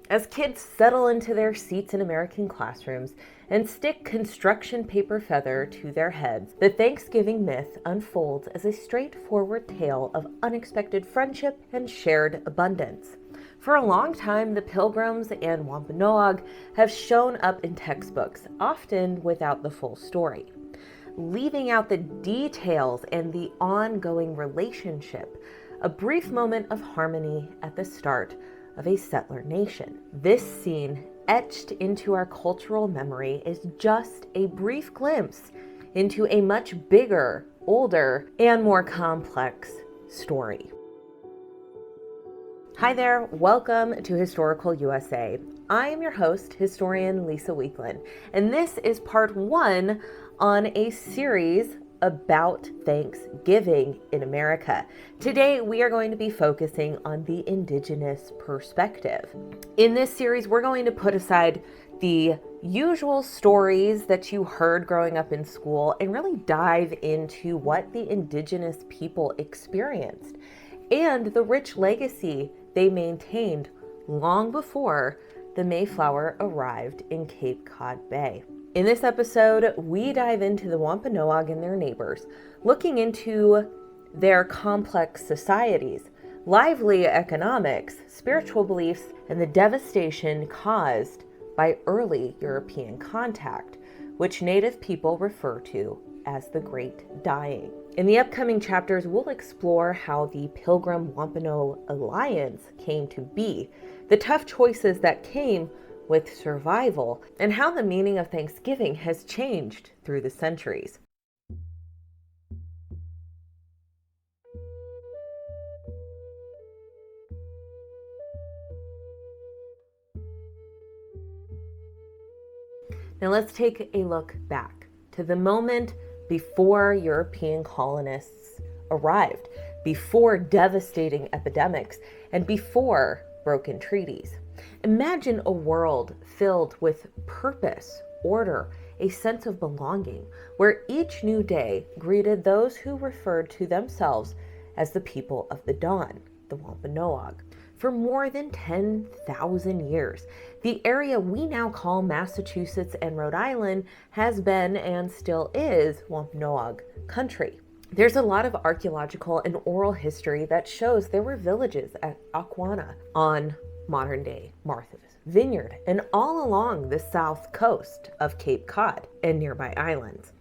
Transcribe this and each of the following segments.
As kids settle into their seats in American classrooms and stick construction paper feather to their heads, the Thanksgiving myth unfolds as a straightforward tale of unexpected friendship and shared abundance. For a long time, the Pilgrims and Wampanoag have shown up in textbooks, often without the full story, leaving out the details and the ongoing relationship, a brief moment of harmony at the start of a settler nation. This scene, etched into our cultural memory, is just a brief glimpse into a much bigger, older, and more complex story. Hi there, welcome to Historical USA. I am your host, historian Lisa Weakland, and this is part one on a series about Thanksgiving in America. Today, we are going to be focusing on the Indigenous perspective. In this series, we're going to put aside the usual stories that you heard growing up in school and really dive into what the Indigenous people experienced and the rich legacy they maintained long before the Mayflower arrived in Cape Cod Bay. In this episode, we dive into the Wampanoag and their neighbors, looking into their complex societies, lively economics, spiritual beliefs, and the devastation caused by early European contact, which Native people refer to as the Great Dying. In the upcoming chapters, we'll explore how the Pilgrim-Wampanoag alliance came to be, the tough choices that came with survival, and how the meaning of Thanksgiving has changed through the centuries. Now let's take a look back to the moment before European colonists arrived, before devastating epidemics, and before broken treaties. Imagine a world filled with purpose, order, a sense of belonging, where each new day greeted those who referred to themselves as the people of the dawn, the Wampanoag. For more than 10,000 years, the area we now call Massachusetts and Rhode Island has been and still is Wampanoag country. There's a lot of archaeological and oral history that shows there were villages at Aquana on modern-day Martha's Vineyard and all along the south coast of Cape Cod and nearby islands.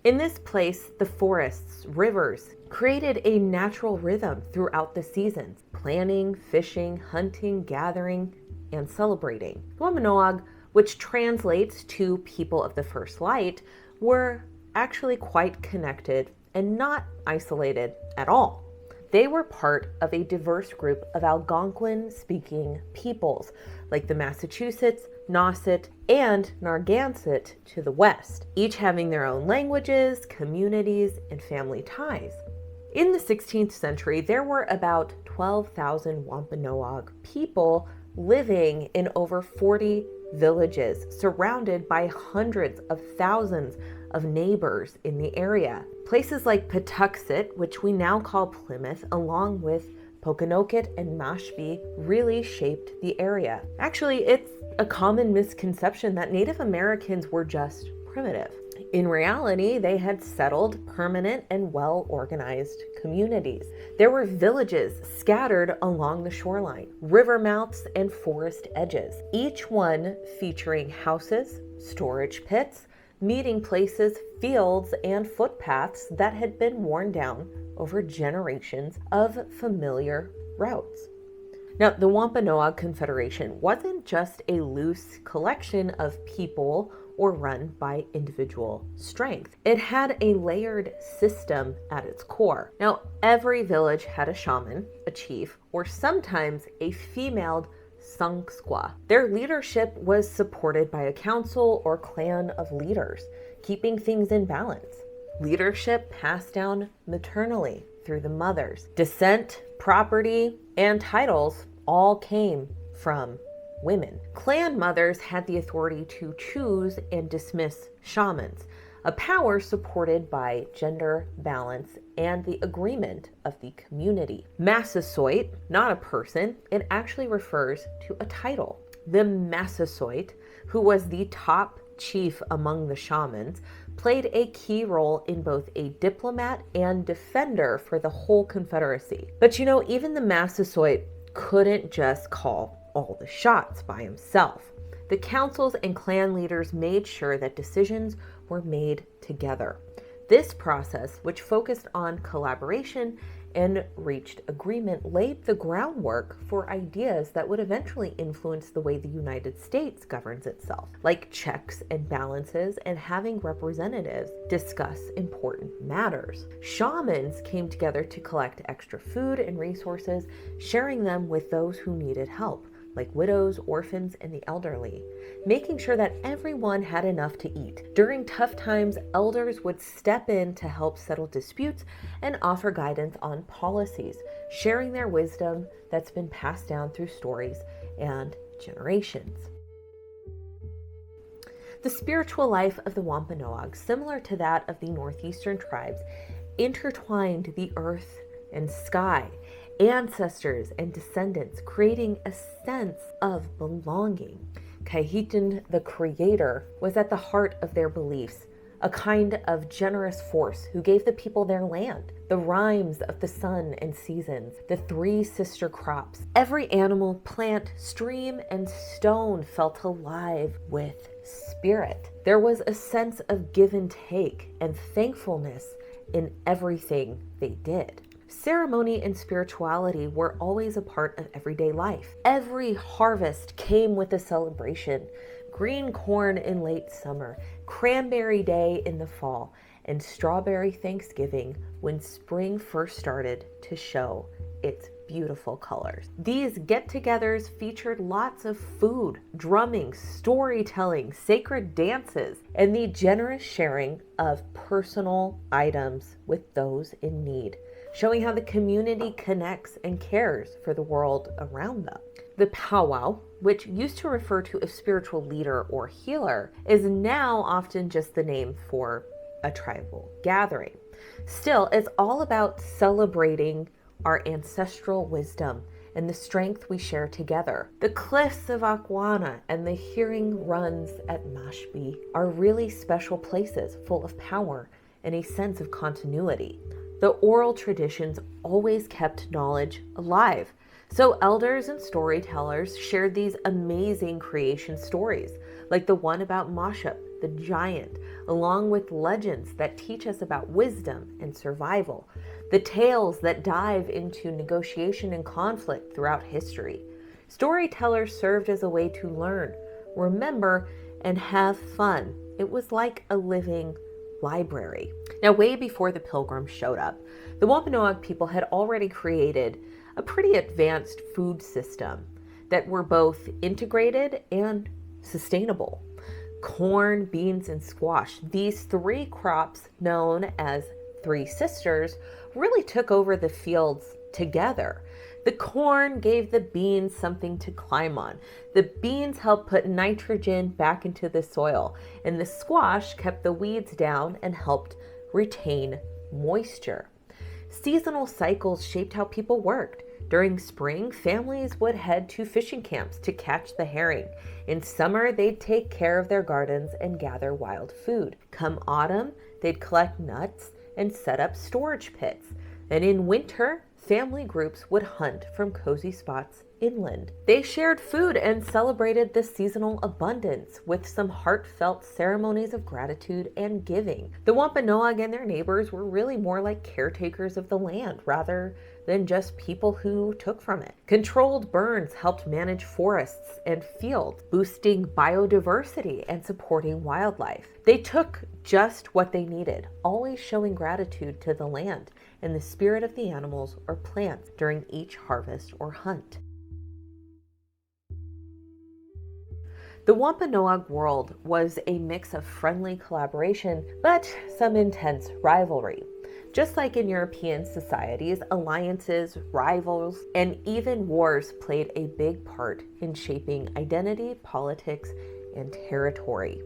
In this place, the forests, rivers, created a natural rhythm throughout the seasons, planting, fishing, hunting, gathering, and celebrating. Wampanoag, which translates to people of the first light, were actually quite connected and not isolated at all. They were part of a diverse group of Algonquin-speaking peoples, like the Massachusetts, Nauset, and Narragansett to the west, each having their own languages, communities, and family ties. In the 16th century, there were about 12,000 Wampanoag people living in over 40 villages, surrounded by hundreds of thousands of neighbors in the area. Places like Patuxet, which we now call Plymouth, along with Pokanoket and Mashpee, really shaped the area. Actually, it's a common misconception that Native Americans were just primitive. In reality, they had settled permanent and well-organized communities. There were villages scattered along the shoreline, river mouths, and forest edges, each one featuring houses, storage pits, meeting places, fields, and footpaths that had been worn down over generations of familiar routes. Now, the Wampanoag Confederation wasn't just a loose collection of people or run by individual strength. It had a layered system at its core. Now, every village had a shaman, a chief, or sometimes a female Sanksqua. Their leadership was supported by a council or clan of leaders, keeping things in balance. Leadership passed down maternally through the mothers. Descent, property, and titles all came from women. Clan mothers had the authority to choose and dismiss shamans, a power supported by gender balance and the agreement of the community. Massasoit, not a person, it actually refers to a title. The Massasoit, who was the top chief among the shamans, played a key role in both a diplomat and defender for the whole Confederacy. But even the Massasoit couldn't just call all the shots by himself. The councils and clan leaders made sure that decisions were made together. This process, which focused on collaboration and reached agreement, laid the groundwork for ideas that would eventually influence the way the United States governs itself, like checks and balances and having representatives discuss important matters. Shamans came together to collect extra food and resources, sharing them with those who needed help, like widows, orphans, and the elderly, making sure that everyone had enough to eat. During tough times, elders would step in to help settle disputes and offer guidance on policies, sharing their wisdom that's been passed down through stories and generations. The spiritual life of the Wampanoag, similar to that of the northeastern tribes, intertwined the earth and sky, ancestors and descendants, creating a sense of belonging. Kahitan, the creator, was at the heart of their beliefs, a kind of generous force who gave the people their land, the rhymes of the sun and seasons, the three sister crops. Every animal, plant, stream, and stone felt alive with spirit. There was a sense of give and take and thankfulness in everything they did. Ceremony and spirituality were always a part of everyday life. Every harvest came with a celebration. Green corn in late summer, cranberry day in the fall, and strawberry Thanksgiving when spring first started to show its beautiful colors. These get-togethers featured lots of food, drumming, storytelling, sacred dances, and the generous sharing of personal items with those in need, showing how the community connects and cares for the world around them. The powwow, which used to refer to a spiritual leader or healer, is now often just the name for a tribal gathering. Still, it's all about celebrating our ancestral wisdom and the strength we share together. The cliffs of Akwana and the hearing runs at Mashpee are really special places full of power and a sense of continuity. The oral traditions always kept knowledge alive. So elders and storytellers shared these amazing creation stories, like the one about Mashup, the giant, along with legends that teach us about wisdom and survival, the tales that dive into negotiation and conflict throughout history. Storytellers served as a way to learn, remember, and have fun. It was like a living library. Now, way before the Pilgrims showed up, the Wampanoag people had already created a pretty advanced food system that were both integrated and sustainable. Corn, beans, and squash, these three crops known as three sisters, really took over the fields together. The corn gave the beans something to climb on. The beans helped put nitrogen back into the soil, and the squash kept the weeds down and helped retain moisture. Seasonal cycles shaped how people worked. During spring, families would head to fishing camps to catch the herring. In summer, they'd take care of their gardens and gather wild food. Come autumn, they'd collect nuts and set up storage pits. And in winter, family groups would hunt from cozy spots inland. They shared food and celebrated the seasonal abundance with some heartfelt ceremonies of gratitude and giving. The Wampanoag and their neighbors were really more like caretakers of the land rather than just people who took from it. Controlled burns helped manage forests and fields, boosting biodiversity and supporting wildlife. They took just what they needed, always showing gratitude to the land and the spirit of the animals or plants during each harvest or hunt. The Wampanoag world was a mix of friendly collaboration, but some intense rivalry. Just like in European societies, alliances, rivals, and even wars played a big part in shaping identity, politics, and territory.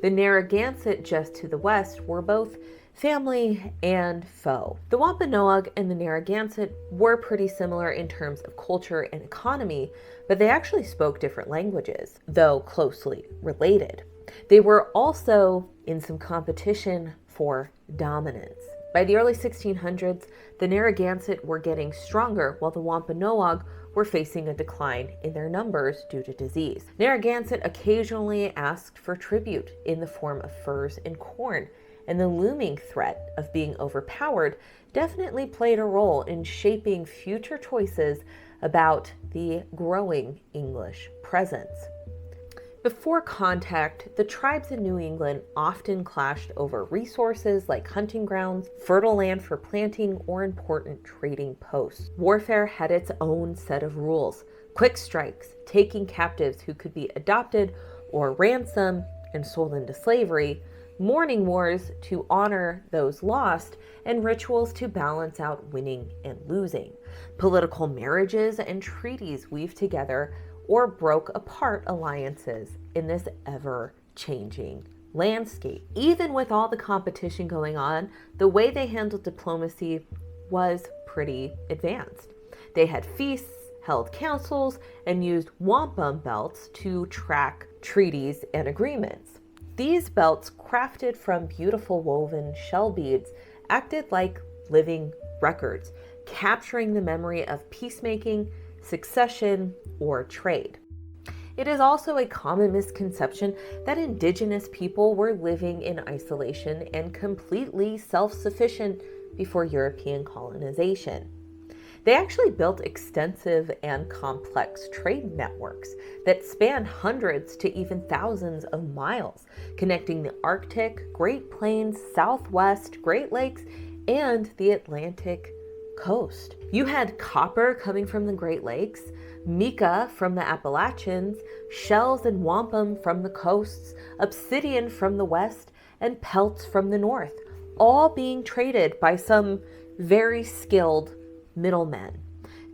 The Narragansett just to the west were both family and foe. The Wampanoag and the Narragansett were pretty similar in terms of culture and economy, but they actually spoke different languages, though closely related. They were also in some competition for dominance. By the early 1600s, the Narragansett were getting stronger while the Wampanoag were facing a decline in their numbers due to disease. Narragansett occasionally asked for tribute in the form of furs and corn, and the looming threat of being overpowered definitely played a role in shaping future choices about the growing English presence. Before contact, the tribes in New England often clashed over resources like hunting grounds, fertile land for planting, or important trading posts. Warfare had its own set of rules: quick strikes, taking captives who could be adopted or ransomed and sold into slavery, mourning wars to honor those lost, and rituals to balance out winning and losing. Political marriages and treaties weaved together or broke apart alliances in this ever-changing landscape. Even with all the competition going on, the way they handled diplomacy was pretty advanced. They had feasts, held councils, and used wampum belts to track treaties and agreements. These belts, crafted from beautiful woven shell beads, acted like living records, capturing the memory of peacemaking, succession, or trade. It is also a common misconception that Indigenous people were living in isolation and completely self-sufficient before European colonization. They actually built extensive and complex trade networks that spanned hundreds to even thousands of miles, connecting the Arctic, Great Plains, Southwest, Great Lakes, and the Atlantic coast. You had copper coming from the Great Lakes, mica from the Appalachians, shells and wampum from the coasts, obsidian from the west, and pelts from the north, all being traded by some very skilled middlemen.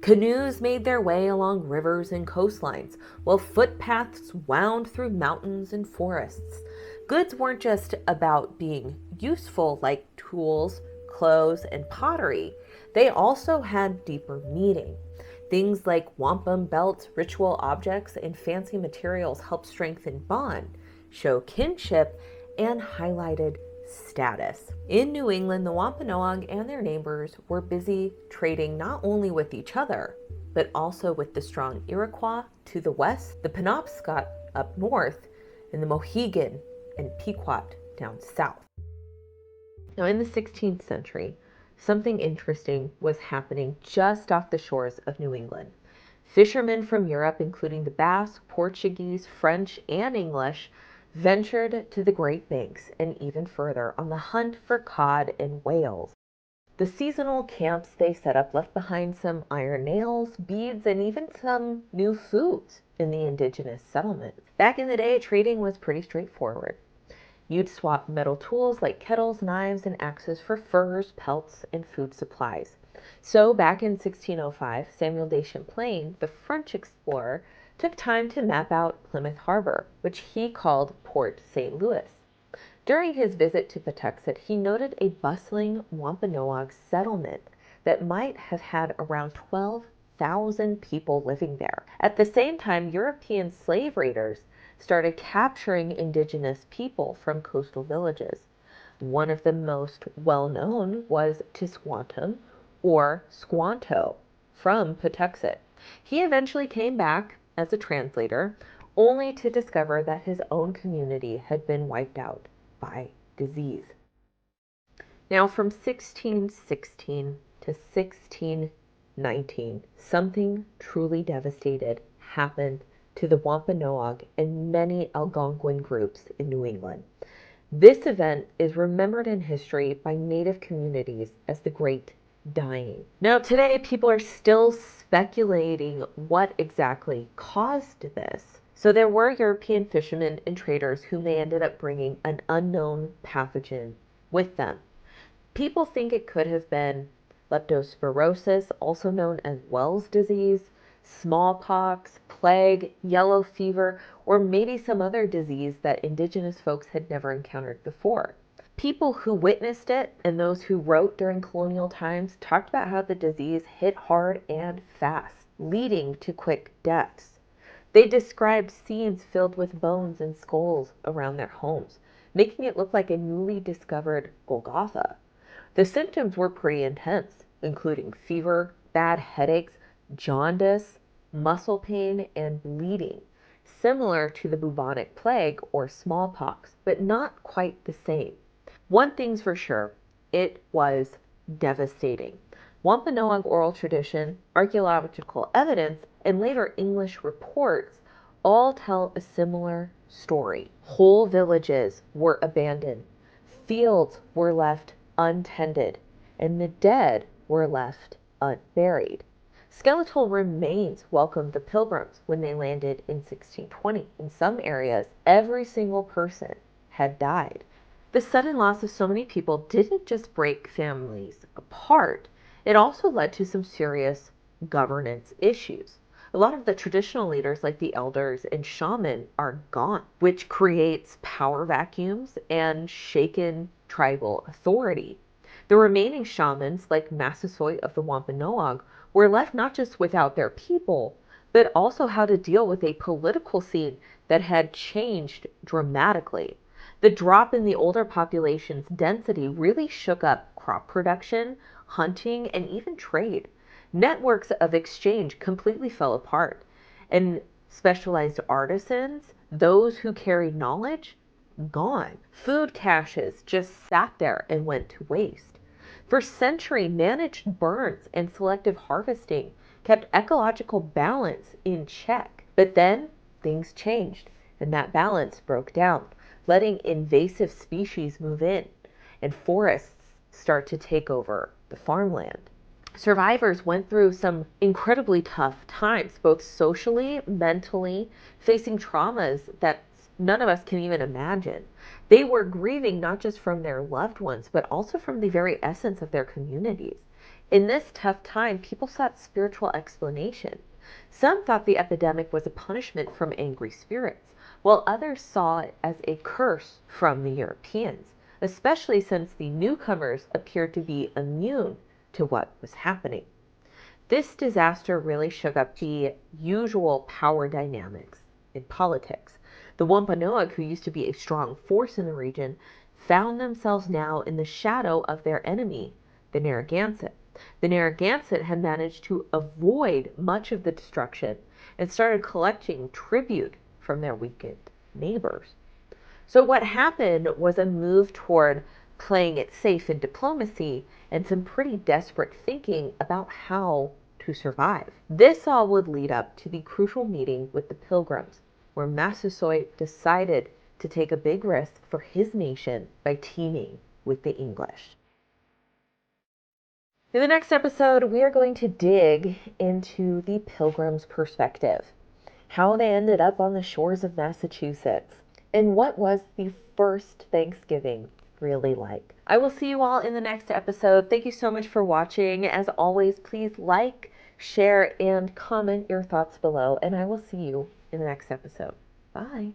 Canoes made their way along rivers and coastlines, while footpaths wound through mountains and forests. Goods weren't just about being useful like tools, clothes, and pottery. They also had deeper meaning. Things like wampum belts, ritual objects, and fancy materials helped strengthen bond, show kinship, and highlighted status. In New England, the Wampanoag and their neighbors were busy trading not only with each other, but also with the strong Iroquois to the west, the Penobscot up north, and the Mohegan and Pequot down south. Now, in the 16th century, something interesting was happening just off the shores of New England. Fishermen from Europe, including the Basque, Portuguese, French, and English, ventured to the Great Banks and even further on the hunt for cod and whales. The seasonal camps they set up left behind some iron nails, beads, and even some new foods in the indigenous settlements. Back in the day, trading was pretty straightforward. You'd swap metal tools like kettles, knives, and axes for furs, pelts, and food supplies. So back in 1605, Samuel de Champlain, the French explorer, took time to map out Plymouth Harbor, which he called Port St. Louis. During his visit to Patuxent, he noted a bustling Wampanoag settlement that might have had around 12,000 people living there. At the same time, European slave raiders started capturing indigenous people from coastal villages. One of the most well-known was Tisquantum, or Squanto, from Patuxent. He eventually came back as a translator, only to discover that his own community had been wiped out by disease. Now, from 1616 to 1619, something truly devastating happened to the Wampanoag and many Algonquin groups in New England. This event is remembered in history by Native communities as the Great Dying. Now, today, people are still speculating what exactly caused this. So there were European fishermen and traders who may ended up bringing an unknown pathogen with them. People think it could have been leptospirosis, also known as Wells disease, smallpox, plague, yellow fever, or maybe some other disease that indigenous folks had never encountered before. People who witnessed it and those who wrote during colonial times talked about how the disease hit hard and fast, leading to quick deaths. They described scenes filled with bones and skulls around their homes, making it look like a newly discovered Golgotha. The symptoms were pretty intense, including fever, bad headaches, jaundice, muscle pain, and bleeding, similar to the bubonic plague or smallpox, but not quite the same. One thing's for sure, it was devastating. Wampanoag oral tradition, archaeological evidence, and later English reports all tell a similar story. Whole villages were abandoned, fields were left untended, and the dead were left unburied. Skeletal remains welcomed the Pilgrims when they landed in 1620. In some areas, every single person had died. The sudden loss of so many people didn't just break families apart, it also led to some serious governance issues. A lot of the traditional leaders, like the elders and shaman, are gone, which creates power vacuums and shaken tribal authority. The remaining shamans, like Massasoit of the Wampanoag, were left not just without their people, but also how to deal with a political scene that had changed dramatically. The drop in the older population's density really shook up crop production, hunting, and even trade. Networks of exchange completely fell apart, and specialized artisans, those who carried knowledge, gone. Food caches just sat there and went to waste. For centuries, managed burns and selective harvesting kept ecological balance in check. But then things changed, and that balance broke down, letting invasive species move in and forests start to take over the farmland. Survivors went through some incredibly tough times, both socially, mentally, facing traumas that none of us can even imagine. They were grieving not just from their loved ones, but also from the very essence of their communities. In this tough time, people sought spiritual explanation. Some thought the epidemic was a punishment from angry spirits, while others saw it as a curse from the Europeans, especially since the newcomers appeared to be immune to what was happening. This disaster really shook up the usual power dynamics in politics. The Wampanoag, who used to be a strong force in the region, found themselves now in the shadow of their enemy, the Narragansett. The Narragansett had managed to avoid much of the destruction and started collecting tribute from their weakened neighbors. So what happened was a move toward playing it safe in diplomacy and some pretty desperate thinking about how to survive. This all would lead up to the crucial meeting with the Pilgrims, where Massasoit decided to take a big risk for his nation by teaming with the English. In the next episode, we are going to dig into the Pilgrims' perspective, how they ended up on the shores of Massachusetts, and what was the first Thanksgiving really like. I will see you all in the next episode. Thank you so much for watching. As always, please like, share, and comment your thoughts below, and I will see you in the next episode. Bye.